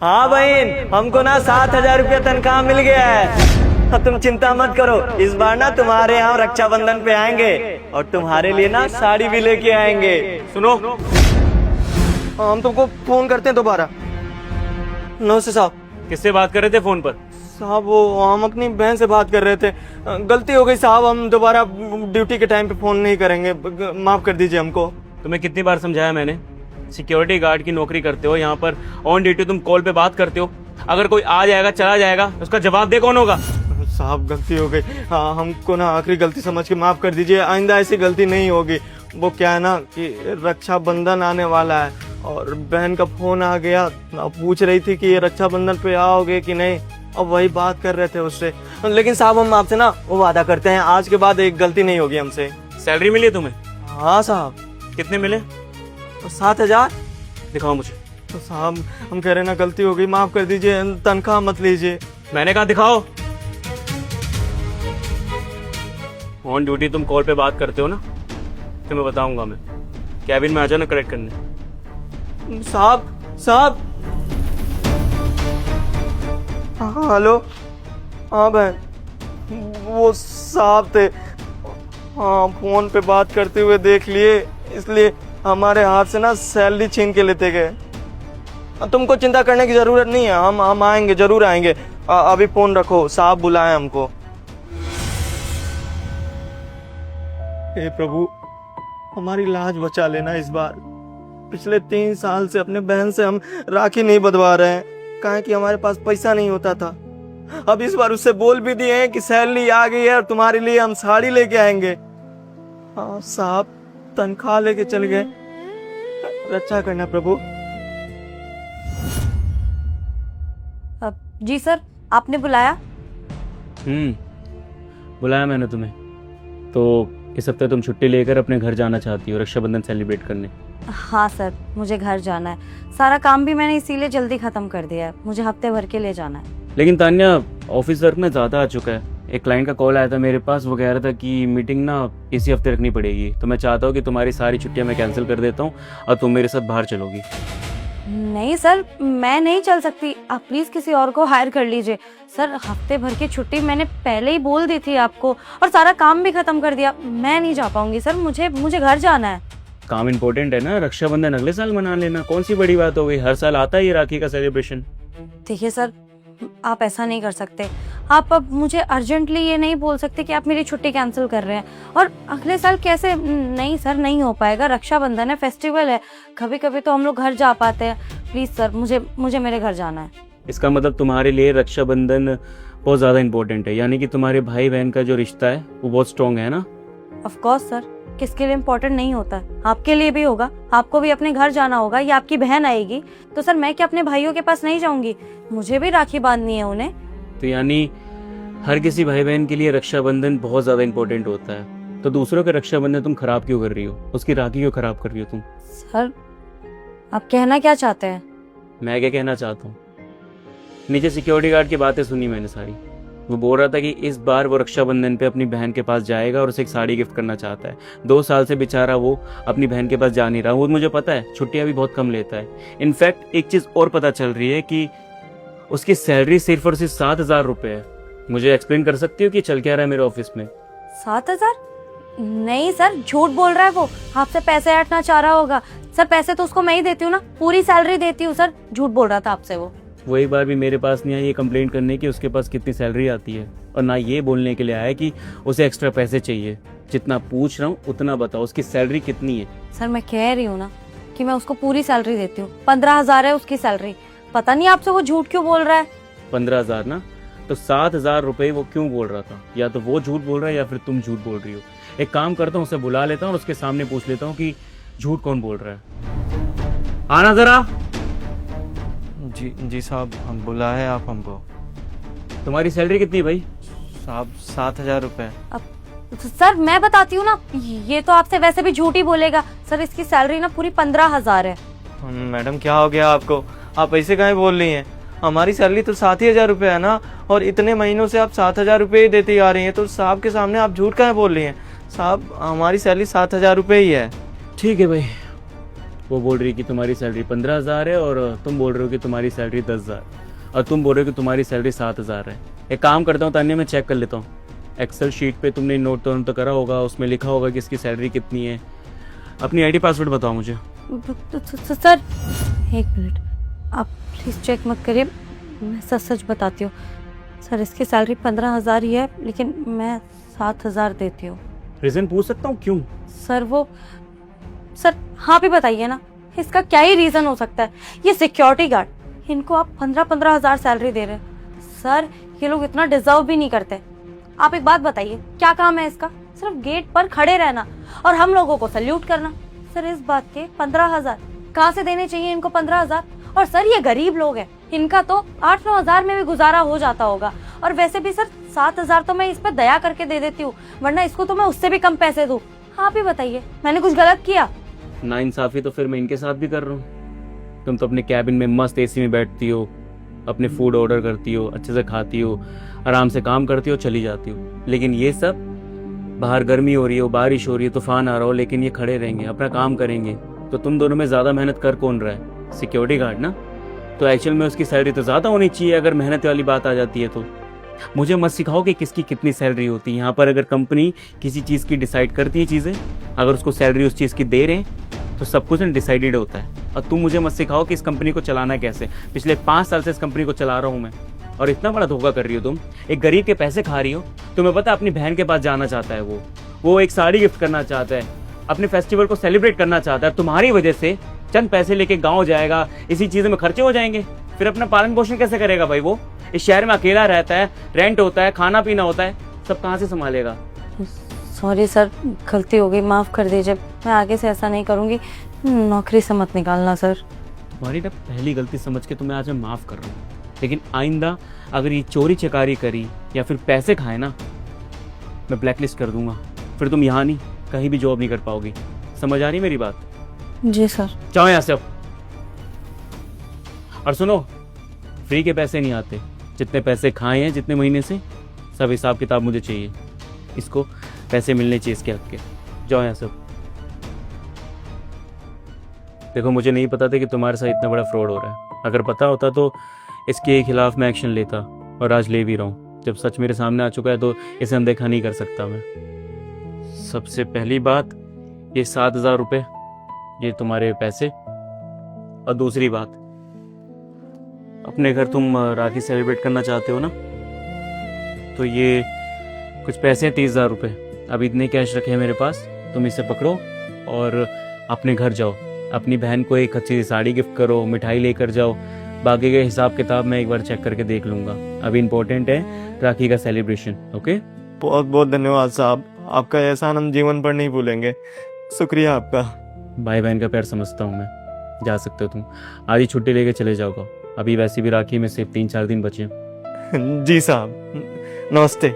हाँ बहन, हमको ना 7,000 रुपया तनख्वाह मिल गया है। तुम चिंता मत करो, इस बार ना तुम्हारे यहाँ रक्षाबंधन पे आएंगे और तुम्हारे लिए ना साड़ी भी लेके आएंगे। सुनो, हम तुमको फोन करते हैं दोबारा। नमस्ते साहब। किससे बात कर रहे थे फोन पर? साहब वो हम अपनी बहन से बात कर रहे थे, गलती हो गई साहब, हम दोबारा ड्यूटी के टाइम पे फोन नहीं करेंगे, माफ कर दीजिए हमको। तुम्हें कितनी बार समझाया मैंने? सिक्योरिटी गार्ड की नौकरी करते हो, यहाँ पर ऑन ड्यूटी तुम कॉल पे बात करते हो, अगर कोई आ जाएगा चला जाएगा उसका जवाब दे कौन होगा? साहब गलती हो गई, हाँ हमको ना आखिरी गलती समझ के माफ कर दीजिए, आइंदा ऐसी गलती नहीं होगी। वो क्या है ना कि रक्षाबंधन आने वाला है और बहन का फोन आ गया, पूछ रही थी कि ये रक्षाबंधन पे आओगे कि नहीं, अब वही बात कर रहे थे उससे। लेकिन साहब हम आपसे ना वो वादा करते हैं, आज के बाद एक गलती नहीं होगी हमसे। सैलरी मिली तुम्हें? हाँ साहब। कितने मिले? 7,000। दिखाओ मुझे। तो साहब हम कह रहे ना गलती हो गई, माफ कर दीजिए, तनख्वाह मत लीजिए। मैंने कहा दिखाओ। ऑन ड्यूटी तुम कॉल पे बात करते हो ना, तुम्हें बताऊंगा मैं। कैबिन में आ जाना करेक्ट करने। साहब हेलो। हाँ बहन, वो साहब थे, हाँ फोन पे बात करते हुए देख लिए, इसलिए हमारे हाथ से ना सैलरी छीन के लेते गए। तुमको चिंता करने की जरूरत नहीं है, हम आएंगे, जरूर आएंगे। अभी फोन रखो, साहब बुलाए हमको। हे प्रभु, हमारी लाज बचा लेना इस बार। पिछले 3 साल से अपने बहन से हम राखी नहीं बंधवा रहे हैं, कहा कि हमारे पास पैसा नहीं होता था। अब इस बार उससे बोल भी दिए हैं कि सैलरी आ गई है और तुम्हारे लिए हम साड़ी लेके आएंगे। हाँ साहब, तनख्वाह लेके चल गए, रक्षा करना प्रभु। जी सर, आपने बुलाया? बुलाया मैंने तुम्हें। तो इस हफ्ते तुम छुट्टी लेकर अपने घर जाना चाहती हो रक्षाबंधन सेलिब्रेट करने? हाँ सर, मुझे घर जाना है, सारा काम भी मैंने इसीलिए जल्दी खत्म कर दिया है, मुझे हफ्ते भर के लिए जाना है। लेकिन तान्या, ऑफिस वर्क में ज्यादा आ चुका है। एक क्लाइंट का कॉल आया था मेरे पास, वो कह रहा था कि मीटिंग ना इसी हफ्ते रखनी पड़ेगी, तो मैं चाहता हूँ कि तुम्हारी सारी छुट्टियां मैं कैंसिल कर देता हूँ और तुम मेरे साथ बाहर चलोगी। नहीं सर, मैं नहीं चल सकती, आप प्लीज किसी और को हायर कर लीजिए। सर हफ्ते भर की छुट्टी मैंने पहले ही बोल दी थी आपको, और सारा काम भी खत्म कर दिया, मैं नहीं जा पाऊंगी सर, मुझे घर जाना है। काम इम्पोर्टेंट है ना, रक्षाबंधन अगले साल मना लेना, कौन सी बड़ी बात हो गई, हर साल आता है ये राखी का सेलिब्रेशन। देखिए सर, आप ऐसा नहीं कर सकते, आप अब मुझे अर्जेंटली ये नहीं बोल सकते कि आप मेरी छुट्टी कैंसिल कर रहे हैं, और अगले साल कैसे? नहीं सर, नहीं हो पाएगा, रक्षाबंधन है, फेस्टिवल है, कभी कभी तो हम लोग घर जा पाते हैं। प्लीज सर, मुझे मेरे घर जाना है। इसका मतलब तुम्हारे लिए रक्षाबंधन बहुत ज्यादा इम्पोर्टेंट है, यानी कि तुम्हारे भाई बहन का जो रिश्ता है वो बहुत स्ट्रॉन्ग है ना? ऑफ कोर्स सर, किसके लिए इम्पोर्टेंट नहीं होता, आपके लिए भी होगा, आपको भी अपने घर जाना होगा, या आपकी बहन आएगी, तो सर मैं क्या अपने भाइयों के पास नहीं जाऊंगी? मुझे भी राखी बांधनी है उन्हें। तो यानी हर किसी भाई बहन के लिए रक्षाबंधन बहुत ज्यादा इम्पोर्टेंट होता है, तो दूसरों के रक्षाबंधन तुम खराब क्यों कर रही हो, उसकी राखी क्यों खराब कर रही हो तुम? सर आप कहना क्या चाहते हैं? मैं क्या कहना चाहता हूँ, नीचे सिक्योरिटी गार्ड की बातें सुनी मैंने सारी, वो बोल रहा था कि इस बार वो रक्षाबंधन पे अपनी बहन के पास जाएगा और उसे एक साड़ी गिफ्ट करना चाहता है। 2 साल से बेचारा वो अपनी बहन के पास जा नहीं रहा, वो मुझे पता है, छुट्टियां भी बहुत कम लेता है। इनफैक्ट एक चीज और पता चल रही है कि उसकी सैलरी सिर्फ और सिर्फ 7,000 रुपए है। मुझे एक्सप्लेन कर सकती हो कि चल क्या रहा है मेरे ऑफिस में? 7,000? नहीं सर, झूठ बोल रहा है वो, आपसे पैसे ऐंठना चाह रहा होगा। सर पैसे तो उसको मैं ही देती हूँ ना, पूरी सैलरी देती हूँ सर, झूठ बोल रहा था आपसे वो। वो एक बार भी मेरे पास नहीं आई ये कंप्लेंट करने की उसके पास कितनी सैलरी आती है, और ना ये बोलने के लिए आया कि उसे एक्स्ट्रा पैसे चाहिए। जितना पूछ रहा हूँ उतना बताओ, उसकी सैलरी कितनी है? सर मैं कह रही हूँ ना कि मैं उसको पूरी सैलरी देती हूँ, 15,000 है उसकी सैलरी। पता नहीं आपसे वो झूठ क्यों बोल रहा है। 15,000 ना, तो 7,000 रुपए वो क्यों बोल रहा था? या तो वो झूठ बोल रहा है या फिर तुम झूठ बोल रही हो। एक काम करता हूँ, उसे बुला लेता हूँ और उसके सामने पूछ लेता हूँ कि झूठ कौन बोल रहा है। आना जरा। जी साहब, हम बुलाए आप हमको। तुम्हारी सैलरी कितनी है भाई? साहब 7,000 रुपए। सर मैं बताती हूँ ना, ये तो आपसे वैसे भी झूठ ही बोलेगा। सर इसकी सैलरी ना पूरी 15,000 है। मैडम क्या हो गया आपको, आप ऐसे काहे बोल रही हैं? हमारी सैलरी तो 7,000 रुपए है ना, और इतने महीनों से आप 7,000 रुपए ही देती आ रही हैं, तो साहब के सामने आप झूठ काहे बोल रही हैं? साहब हमारी सैलरी 7,000 रुपए ही है। ठीक है भाई, वो बोल रही कि तुम्हारी सैलरी 15,000 है और तुम बोल रहे हो कि तुम्हारी सैलरी 10,000 और तुम बोल रहे हो कि तुम्हारी सैलरी 7,000 है। एक काम करता हूँ तान्या, मैं चेक कर लेता हूँ एक्सेल शीट पे तुमने नोट तो करा होगा, उसमें लिखा होगा कि इसकी सैलरी कितनी है। अपनी आईडी पासवर्ड बताओ मुझे। सर 1 मिनट, आप प्लीज़ चेक मत करिए, मैं सच सच बताती हूँ। सर इसकी सैलरी 15,000 ही है, लेकिन मैं 7,000 देती हूँ। रीज़न पूछ सकता हूँ क्यों? सर हाँ भी बताइए ना, इसका क्या ही रीज़न हो सकता है। ये सिक्योरिटी गार्ड, इनको आप 15,000 सैलरी दे रहे हैं। सर ये लोग इतना डिजर्व भी नहीं करते। आप एक बात बताइए, क्या काम है इसका? सिर्फ गेट पर खड़े रहना और हम लोगों को सल्यूट करना। सर इस बात के 15,000 कहाँ से देने चाहिए इनको? 15,000। और सर ये गरीब लोग हैं, इनका तो 8-9 हज़ार में भी गुजारा हो जाता होगा। और वैसे भी सर 7,000 तो मैं इस पर दया करके दे देती हूँ, वरना इसको तो मैं उससे भी कम पैसे दूँ। आप ही बताइए, मैंने कुछ गलत किया? नाइंसाफी तो फिर मैं इनके साथ भी कर रहा हूँ। तुम तो अपने कैबिन में मस्त एसी में बैठती हो, अपने फूड ऑर्डर करती हो, अच्छे से खाती हो, आराम से काम करती हो, चली जाती हो। लेकिन ये सब, बाहर गर्मी हो रही हो, बारिश हो रही है, तूफान आ रहा हो, लेकिन ये खड़े रहेंगे, अपना काम करेंगे। तो तुम दोनों में ज़्यादा मेहनत कर कौन रहा है? सिक्योरिटी गार्ड ना। तो एक्चुअल में उसकी सैलरी तो ज़्यादा होनी चाहिए अगर मेहनत वाली बात आ जाती है तो। मुझे मत सिखाओ कि किसकी कितनी सैलरी होती है। यहाँ पर अगर कंपनी किसी चीज़ की डिसाइड करती है चीज़ें, अगर उसको सैलरी उस चीज़ की दे रहे हैं तो सब कुछ डिसाइडेड होता है। और तुम मुझे मत सिखाओ कि इस कंपनी को चलाना कैसे। पिछले 5 साल से इस कंपनी को चला रहा हूँ मैं, और इतना बड़ा धोखा कर रही हो तुम। एक गरीब के पैसे खा रही हो। तुम्हें पता अपनी बहन के पास जाना चाहता है, वो एक साड़ी गिफ्ट करना चाहता है, अपने फेस्टिवल को सेलिब्रेट करना चाहता है। तुम्हारी वजह से चंद पैसे लेके गाँव जाएगा, इसी चीज़ों में खर्चे हो जाएंगे। फिर अपना पालन पोषण कैसे करेगा भाई? वो इस शहर में अकेला रहता है, रेंट होता है, खाना पीना होता है, सब कहाँ से संभालेगा? सॉरी सर, गलती हो गई, माफ़ कर दीजिए। मैं आगे से ऐसा नहीं करूँगी। नौकरी से मत निकालना सर। तुम्हारी ना पहली गलती समझ के तुम्हें आज मैं माफ़ कर रहा हूँ, लेकिन आइंदा अगर ये चोरी चकारी करी या फिर पैसे खाए ना, मैं ब्लैकलिस्ट कर दूंगा। फिर तुम यहाँ नहीं, कहीं भी जॉब नहीं कर पाओगी। समझ आ रही मेरी बात? जी सर। जाओ यहाँ से अब। और सुनो, फ्री के पैसे नहीं आते। जितने पैसे खाए हैं जितने महीने से, सब हिसाब किताब मुझे चाहिए। इसको पैसे मिलने चाहिए इसके हक के। जाओ यहाँ से अब। देखो, मुझे नहीं पता था कि तुम्हारे साथ इतना बड़ा फ्रॉड हो रहा है। अगर पता होता तो इसके खिलाफ मैं एक्शन लेता, और आज ले भी रहा हूँ। जब सच मेरे सामने आ चुका है तो इसे अनदेखा नहीं कर सकता मैं। सबसे पहली बात, ये 7,000 रुपये, ये तुम्हारे पैसे। और दूसरी बात, अपने घर तुम राखी सेलिब्रेट करना चाहते हो ना, तो ये कुछ पैसे हैं 30,000 रुपये। अब इतने कैश रखे हैं मेरे पास, तुम इसे पकड़ो और अपने घर जाओ। अपनी बहन को एक अच्छी सी साड़ी गिफ्ट करो, मिठाई लेकर जाओ। बाकी के हिसाब किताब मैं एक बार चेक करके देख लूँगा। अभी इम्पोर्टेंट है राखी का सेलिब्रेशन। ओके? बहुत बहुत धन्यवाद साहब, आपका एहसान हम जीवन पर नहीं भूलेंगे। शुक्रिया आपका। भाई बहन का प्यार समझता हूँ मैं। जा सकते हो तुम, आज ही छुट्टी लेके चले जाओगा। अभी वैसे भी राखी में सिर्फ 3-4 दिन बचे हैं। जी साहब, नमस्ते।